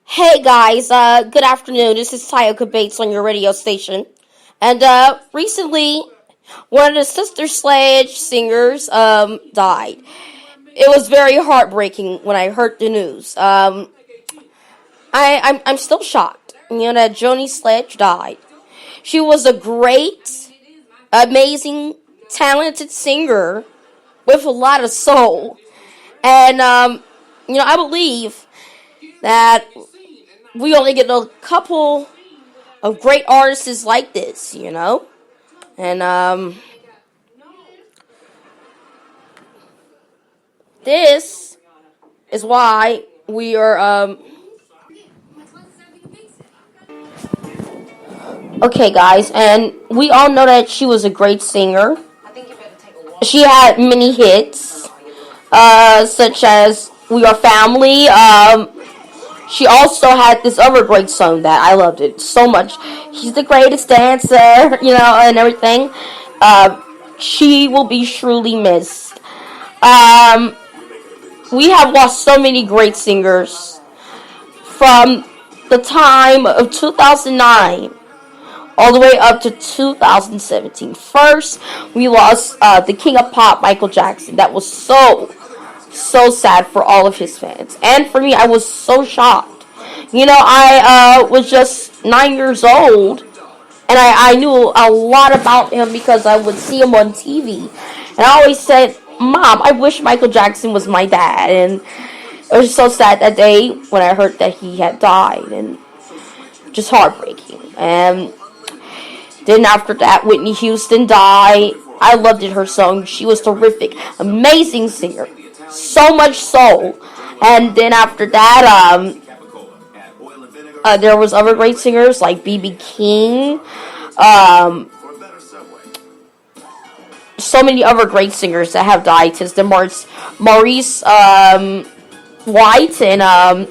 Hey guys, good afternoon. This is Tyoka Bates on your radio station. And recently, one of the Sister Sledge singers died. It was very heartbreaking when I heard the news. I'm still shocked. That Joni Sledge died. She was a great, amazing, talented singer with a lot of soul. And I believe that we only get a couple of great artists like this. And this is why we are okay, guys, and we all know that she was a great singer. She had many hits, such as We Are Family. She also had this other great song that I loved it so much. She's the greatest dancer, and everything. She will be truly missed. We have lost so many great singers from the time of 2009 all the way up to 2017. First, we lost the King of Pop, Michael Jackson. That was so sad for all of his fans. And for me, I was so shocked. I was just 9 years old, and I knew a lot about him because I would see him on TV. And I always said, Mom, I wish Michael Jackson was my dad. And it was so sad that day when I heard that he had died, and just heartbreaking. And then after that, Whitney Houston died. I loved her song. She was terrific. Amazing singer. So much soul. And then after that, there was other great singers like B.B. King. So many other great singers that have died since the Maurice White and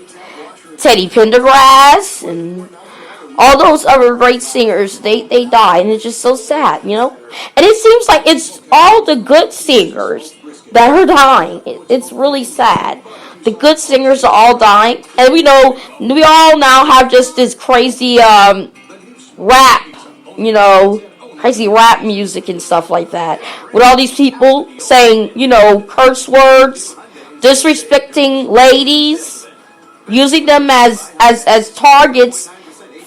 Teddy Pendergrass and all those other great singers, they died, and it's just so sad, And it seems like it's all the good singers that are dying. It's really sad. The good singers are all dying, and we all now have just this crazy rap, crazy rap music and stuff like that, with all these people saying, curse words, disrespecting ladies, using them as targets,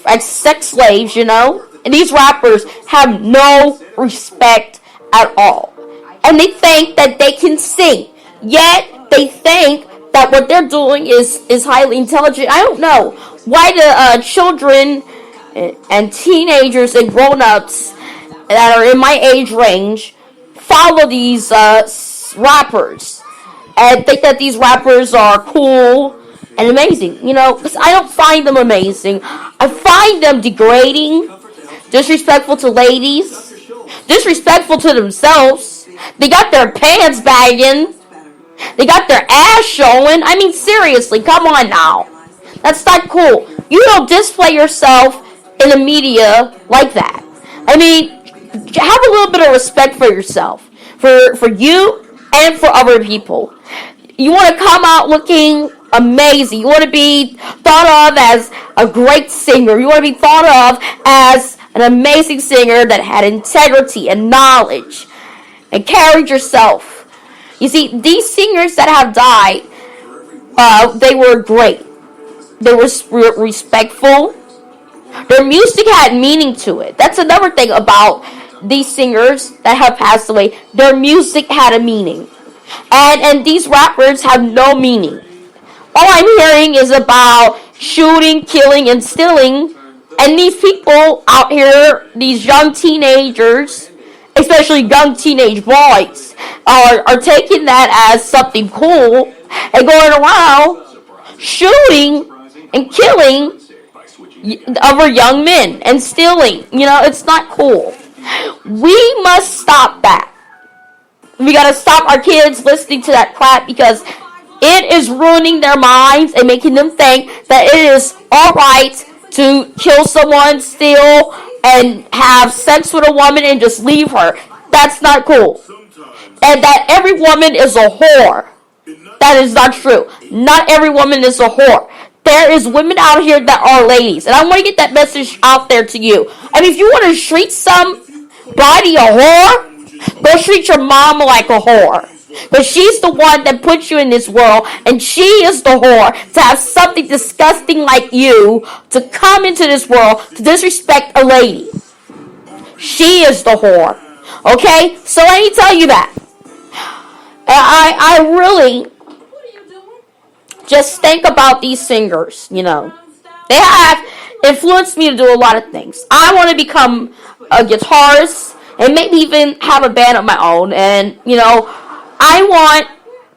as sex slaves, and these rappers have no respect at all. And they think that they can sing, yet they think that what they're doing is highly intelligent. I don't know why the children and teenagers and grown-ups that are in my age range follow these rappers and think that these rappers are cool and amazing, because I don't find them amazing. I find them degrading, disrespectful to ladies, disrespectful to themselves. They got their pants bagging. They got their ass showing. I mean, seriously, come on now. That's not cool. You don't display yourself in the media like that. I mean, have a little bit of respect for yourself, for you and for other people. You want to come out looking amazing. You want to be thought of as a great singer. You want to be thought of as an amazing singer that had integrity and knowledge and carried yourself. You see, these singers that have died, they were great. They were respectful. Their music had meaning to it. That's another thing about these singers that have passed away. Their music had a meaning. And these rappers have no meaning. All I'm hearing is about shooting, killing, and stealing. And these people out here, these young teenagers, especially young teenage boys, are taking that as something cool and going around shooting and killing other young men and stealing. It's not cool. We must stop that. We gotta stop our kids listening to that crap because it is ruining their minds and making them think that it is alright to kill someone, steal, and have sex with a woman and just leave her. That's not cool. And that every woman is a whore. That is not true. Not every woman is a whore. there is women out here that are ladies, and I want to get that message out there to you. I mean, if you want to treat somebody a whore, go treat your mama like a whore. But she's the one that put you in this world, and she is the whore to have something disgusting like you to come into this world to disrespect a lady. She is the whore. Okay? So let me tell you that. I really just think about these singers, you know. They have influenced me to do a lot of things. I want to become a guitarist and maybe even have a band of my own. And, you know, I want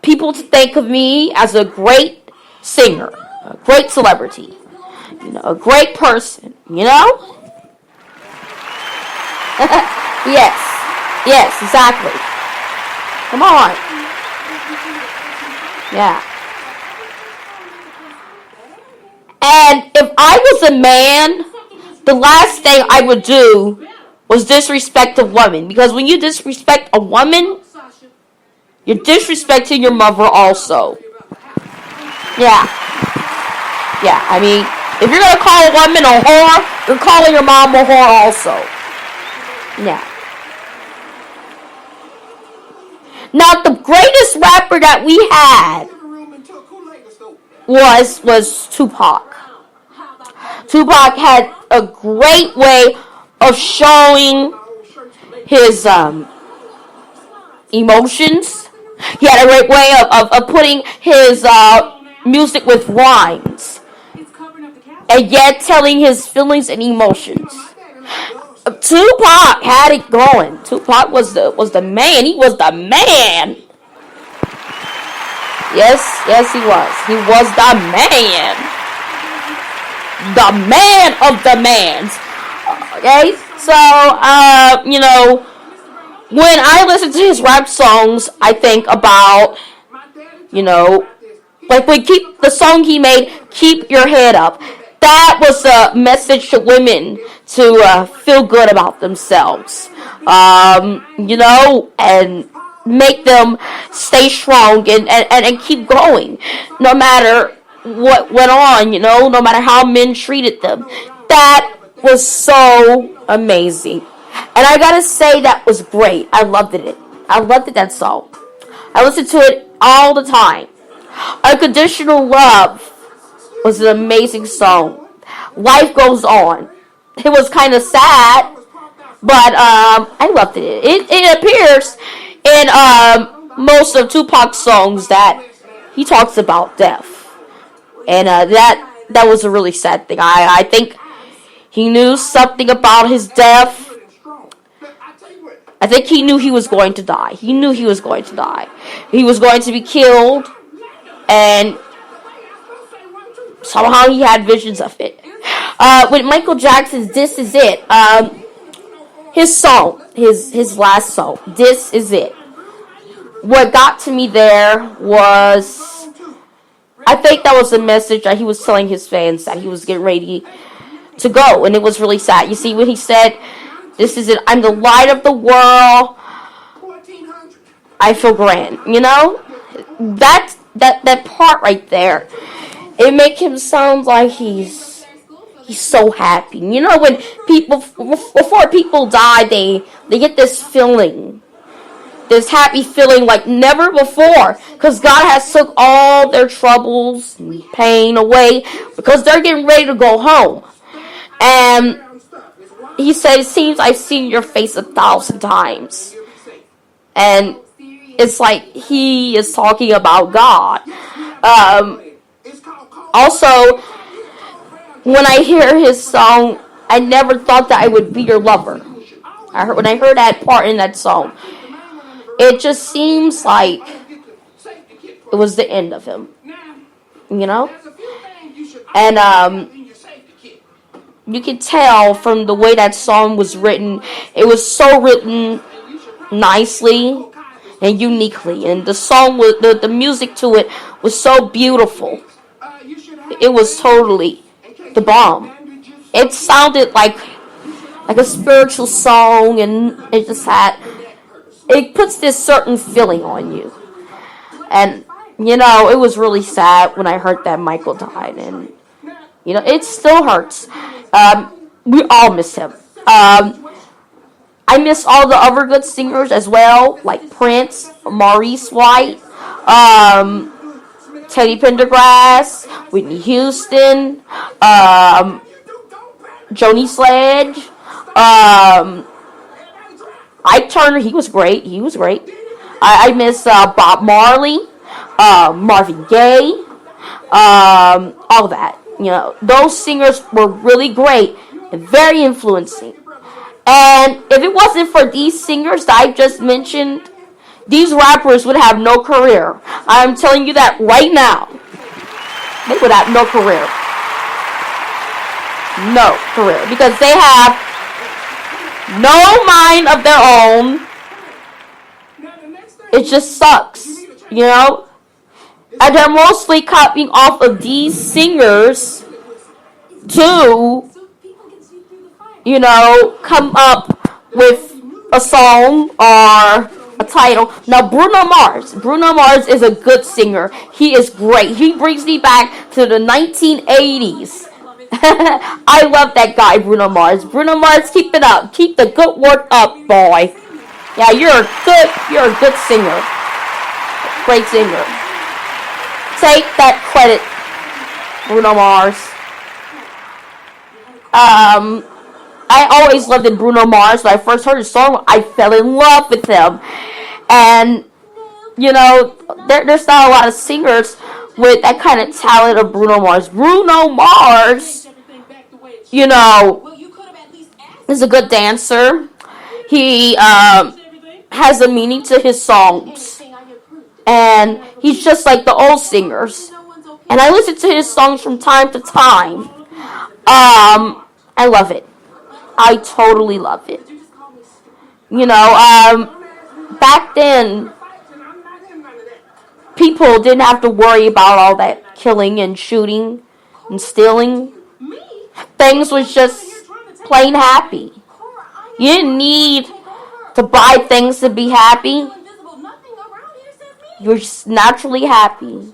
people to think of me as a great singer, a great celebrity, you know, a great person, you know? Yes, exactly. Come on. Yeah. And if I was a man, the last thing I would do was disrespect a woman. Because when you disrespect a woman, you're disrespecting your mother also. Yeah. Yeah, I mean, if you're going to call a woman a whore, you're calling your mom a whore also. Yeah. Now, the greatest rapper that we had was Tupac. Tupac had a great way of showing his emotions. He had a great way of putting his music with rhymes, and yet telling his feelings and emotions. Tupac had it going. Tupac was the man. He was the man. Yes, he was. He was the man. The man of the mans. Okay? So, you know, when I listen to his rap songs, I think about, you know, like the song he made, Keep Your Head Up. That was a message to women to feel good about themselves, you know, and make them stay strong and keep going, no matter what went on, you know, no matter how men treated them. That was so amazing. And I gotta say, that was great. I loved it. I loved it, that song. I listened to it all the time. Unconditional Love was an amazing song. Life Goes On. It was kind of sad, but I loved it. It appears in most of Tupac's songs that he talks about death, and that was a really sad thing. I think he knew something about his death. I think he knew he was going to die. He knew he was going to die. He was going to be killed, and somehow he had visions of it. With Michael Jackson's This Is It, his song, his last song, This Is It. What got to me there was, I think that was a message that he was telling his fans that he was getting ready to go, and it was really sad. You see, when he said, This is it, I'm the light of the world, I feel grand, you know? That part right there, it makes him sound like he's so happy. You know, when people, before people die, they get this feeling, this happy feeling like never before, because God has took all their troubles and pain away, because they're getting ready to go home. And he said, it seems I've seen your face 1,000 times. And it's like he is talking about God. Also, when I hear his song, I never thought that I would be your lover. When I heard that part in that song, it just seems like it was the end of him, you know? And you can tell from the way that song was written, it was so written nicely and uniquely, and the song was the music to it was so beautiful. It was totally the bomb. It sounded like a spiritual song, and it puts this certain feeling on you. And you know, it was really sad when I heard that Michael died, and It still hurts. We all miss him. I miss all the other good singers as well, like Prince, Maurice White, Teddy Pendergrass, Whitney Houston, Joni Sledge, Ike Turner. He was great. I miss Bob Marley, Marvin Gaye, all that. Those singers were really great and very influencing. And if it wasn't for these singers that I just mentioned, these rappers would have no career. I'm telling you that right now. They would have no career. No career. Because they have no mind of their own. It just sucks. And they're mostly copying off of these singers to, come up with a song or a title. Now, Bruno Mars is a good singer. He is great. He brings me back to the 1980s. I love that guy, Bruno Mars. Bruno Mars, keep it up. Keep the good work up, boy. Yeah, you're a good singer. Great singer. Take that credit, Bruno Mars. I always loved Bruno Mars. When I first heard his song, I fell in love with him. And, there's not a lot of singers with that kind of talent of Bruno Mars. Bruno Mars, is a good dancer. He has a meaning to his songs. And he's just like the old singers. And I listen to his songs from time to time. I love it. I totally love it. Back then, people didn't have to worry about all that killing and shooting and stealing. Things was just plain happy. You didn't need to buy things to be happy. You're just naturally happy.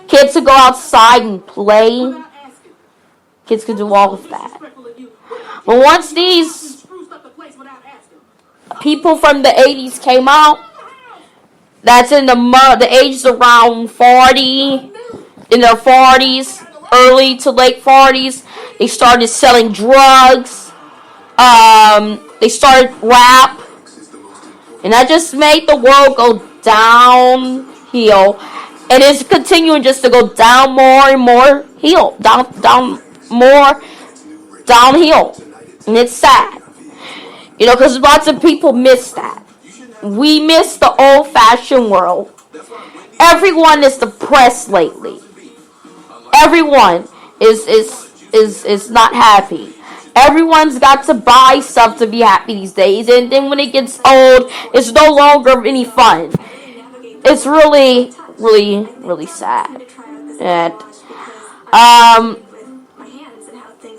Kids could go outside and play. Kids could do all of that. But once these people from the 80s came out, that's in the ages around 40, in their 40s, early to late 40s, they started selling drugs. They started rap. And that just made the world go downhill. And it's continuing just to go down more and more hill. More downhill. And it's sad. Because lots of people miss that. We miss the old-fashioned world. Everyone is depressed lately. Everyone is not happy. Everyone's got to buy stuff to be happy these days. And then when it gets old, it's no longer any fun. It's really, really, really sad. And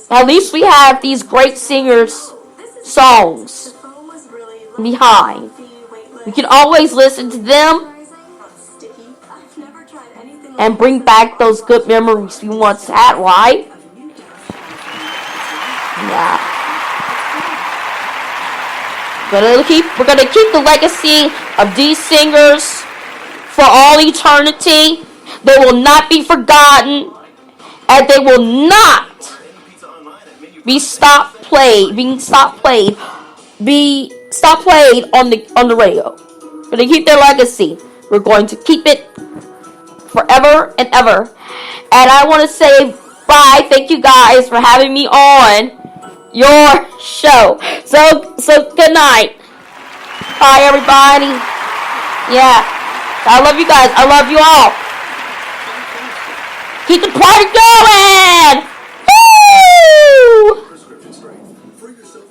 at least we have these great singers' songs behind. We can always listen to them and bring back those good memories we once had, right? Yeah. We're gonna keep the legacy of these singers for all eternity. They will not be forgotten, and they will not be played on the radio. We're gonna keep their legacy. We're going to keep it forever and ever. And I want to say bye. Thank you guys for having me on your show. So good night. Bye, everybody. Yeah. I love you guys. I love you all. Keep the party going. Woo!